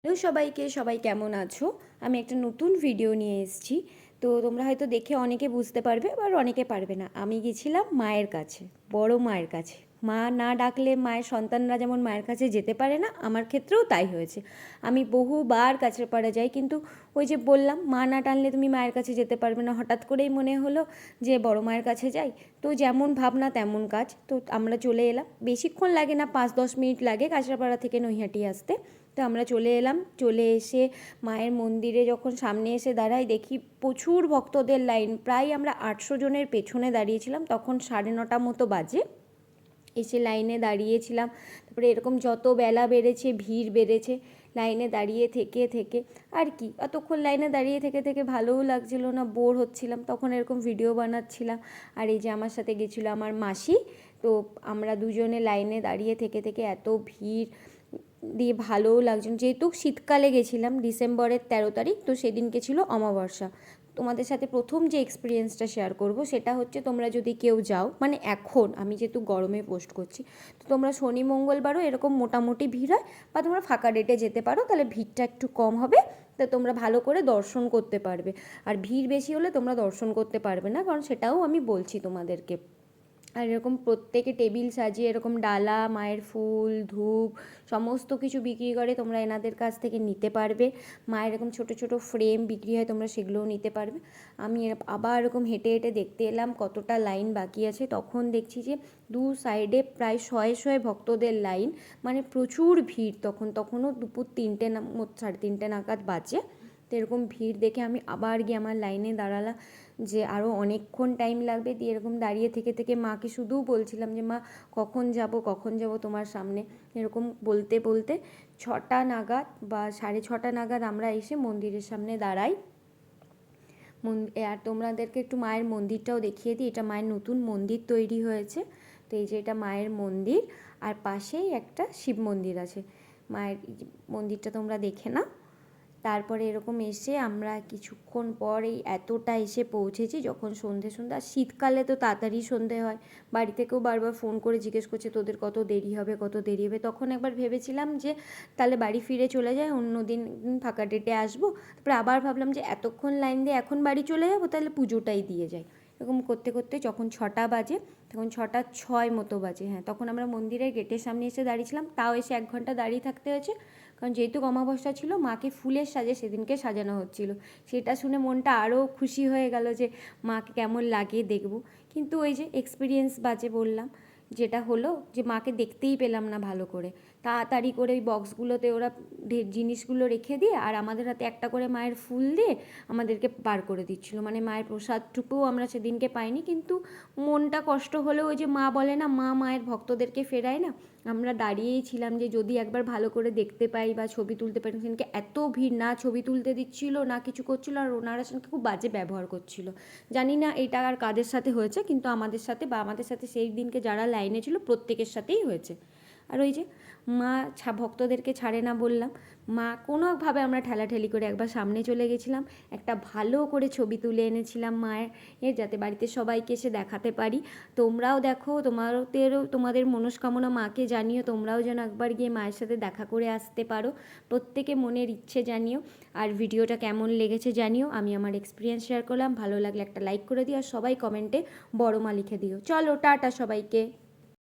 Hello সবাইকে, সবাই কেমন আছো? আমি একটা নতুন ভিডিও নিয়ে এসেছি। তো তোমরা হয়তো দেখে অনেকে বুঝতে পারবে, আবার অনেকে পারবে না। আমি গেছিলাম মায়ের কাছে, বড় মায়ের কাছে। মা না ডাকলে মায়ের সন্তানরা যেমন মায়ের কাছে যেতে পারে না, আমার ক্ষেত্রেও তাই হয়েছে। আমি বহুবার কাছড়াপাড়া যাই, কিন্তু ওই যে বললাম, মা না টানলে তুমি মায়ের কাছে যেতে পারবে না। হঠাৎ করেই মনে হলো যে বড় মায়ের কাছে যাই। তো যেমন ভাবনা তেমন কাজ। তো আমরা চলে এলাম। বেশিক্ষণ লাগে না, 5-10 মিনিট লাগে কাছড়াপাড়া থেকে নৈহাটি আসতে। তো আমরা চলে এলাম। চলে এসে মায়ের মন্দিরে যখন সামনে এসে দাঁড়াই, দেখি প্রচুর ভক্তদের লাইন। প্রায় আমরা 800 জনের পেছনে দাঁড়িয়েছিলাম। তখন 9:30 মতো বাজে। এসে লাইনে দাঁড়িয়েছিলাম। তারপরে এরকম যত বেলা বেড়েছে ভিড় বেড়েছে, লাইনে দাঁড়িয়ে থেকে থেকে আর কি, অতক্ষণ লাইনে দাঁড়িয়ে থেকে থেকে ভালোও লাগছিল না, বোর হচ্ছিলাম। তখন এরকম ভিডিও বানাচ্ছিলাম। আর এই যে আমার সাথে গেছিলো আমার মাসি। তো আমরা দুজনে লাইনে দাঁড়িয়ে থেকে থেকে এত ভিড় দিয়ে ভালোও লাগছে, যেহেতু শীতকালে গেছিলাম, ডিসেম্বরের 13 তারিখ। তো সেদিনকে ছিল অমাবস্যা। তোমাদের সাথে প্রথম যে এক্সপিরিয়েন্সটা শেয়ার করব সেটা হচ্ছে, তোমরা যদি কেউ যাও, মানে এখন আমি যেহেতু গরমে পোস্ট করছি, তো তোমরা শনি মঙ্গলবারও এরকম মোটামুটি ভিড় হয়, বা তোমরা ফাঁকা ডেটে যেতে পারো, তাহলে ভিড়টা একটু কম হবে। তা তোমরা ভালো করে দর্শন করতে পারবে। আর ভিড় বেশি হলে তোমরা দর্শন করতে পারবে না, কারণ সেটাও আমি বলছি তোমাদেরকে। আর এরকম প্রত্যেকে টেবিল সাজিয়ে এরকম ডালা, মায়ের ফুল, ধূপ সমস্ত কিছু বিক্রি করে, তোমরা এনাদের কাছ থেকে নিতে পারবে। মায়ের এরকম ছোট ছোট ফ্রেম বিক্রি হয়, তোমরা সেগুলোও নিতে পারবে। আমি আবার এরকম হেঁটে হেঁটে দেখতে এলাম কতটা লাইন বাকি আছে। তখন দেখছি যে দু সাইডে প্রায় শয়ে শয়ে ভক্তদের লাইন, মানে প্রচুর ভিড়। তখনও দুপুর 3টে 3:30 নাগাদ বাজে। তো এরকম ভিড় দেখে আমি আবার গিয়ে আমার লাইনে দাঁড়ালাম, যে আরও অনেকক্ষণ টাইম লাগবে। দিয়ে এরকম দাঁড়িয়ে থেকে থেকে মাকে শুধু বলছিলাম যে মা, কখন যাব তোমার সামনে। এরকম বলতে বলতে 6টা নাগাদ বা 6:30 নাগাদ আমরা এসে মন্দিরের সামনে দাঁড়াই। আর তোমাদেরকে একটু মায়ের মন্দিরটাও দেখিয়ে দিই। এটা মায়ের নতুন মন্দির তৈরি হয়েছে। তো এই যে এটা মায়ের মন্দির, আর পাশেই একটা শিব মন্দির আছে। মায়ের মন্দিরটা তোমরা দেখে নাও। তারপরে এরকম এসে আমরা কিছুক্ষণ পর এই এতটা এসে পৌঁছেছি, যখন সন্ধে আর শীতকালে তো তাড়াতাড়ি সন্ধে হয়। বাড়ি থেকেও বারবার ফোন করে জিজ্ঞেস করছে তোদের কত দেরি হবে, কত দেরি হবে। তখন একবার ভেবেছিলাম যে তাহলে বাড়ি ফিরে চলে যাই, অন্য দিন ফাঁকা ডেটে আসবো। তারপরে আবার ভাবলাম যে এতক্ষণ লাইন দিয়ে এখন বাড়ি চলে যাবো, তাহলে পুজোটাই দিয়ে যাই। এরকম করতে করতে যখন 6টা বাজে, তখন 6:06 মতো বাজে, হ্যাঁ, তখন আমরা মন্দিরের গেটের সামনে এসে দাঁড়িয়েছিলাম। তাও এসে 1 ঘন্টা দাঁড়িয়ে থাকতে হয়েছে, কারণ যেহেতু অমাবস্যা ছিল, মাকে ফুলের সাজে সেদিনকে সাজানো হচ্ছিল। সেটা শুনে মনটা আরও খুশি হয়ে গেল যে মাকে কেমন লাগে দেখব। কিন্তু ওই যে এক্সপিরিয়েন্স বাজে বললাম, যেটা হলো যে মাকে দেখতেই পেলাম না ভালো করে। তাড়াতাড়ি করে ওই বক্সগুলোতে ওরা জিনিসগুলো রেখে দিয়ে, আর আমাদের হাতে একটা করে মায়ের ফুল দিয়ে আমাদেরকে বার করে দিচ্ছিলো। মানে মায়ের প্রসাদটুকুও আমরা সেদিনকে পাইনি, কিন্তু মনটা কষ্ট হলেও ওই যে মা বলে না, মা মায়ের ভক্তদেরকে ফেরায় না। আমরা দাঁড়িয়েই ছিলাম যে যদি একবার ভালো করে দেখতে পাই বা ছবি তুলতে পারি। সেদিনকে এত ভিড়, না ছবি তুলতে দিচ্ছিল না কিছু করছিল, আর ওনারা সেদিনকে খুব বাজে ব্যবহার করছিল। জানি না এটা আর কাদের সাথে হয়েছে, কিন্তু আমাদের সাথে বা আমাদের সাথে সেই দিনকে যারা লাইনে ছিল প্রত্যেকের সাথেই হয়েছে। আর ওই যে মা ভক্তদেরকে ছাড়ে না বললাম, মা কোনোভাবে আমরা ঠেলাঠেলি করে একবার সামনে চলে গেছিলাম। একটা ভালো করে ছবি তুলে এনেছিলাম মায়ের, যাতে বাড়িতে সবাইকে এসে দেখাতে পারি। তোমরাও দেখো, তোমাদের মনস্কামনা মাকে জানিও, তোমরাও যেন একবার গিয়ে মায়ের সাথে দেখা করে আসতে পারো। প্রত্যেকে মনের ইচ্ছে জানিও। আর ভিডিওটা কেমন লেগেছে জানিও। আমি আমার এক্সপিরিয়েন্স শেয়ার করলাম। ভালো লাগলে একটা লাইক করে দিও, আর সবাই কমেন্টে বড় মা লিখে দিও। চলো টাটা সবাইকে।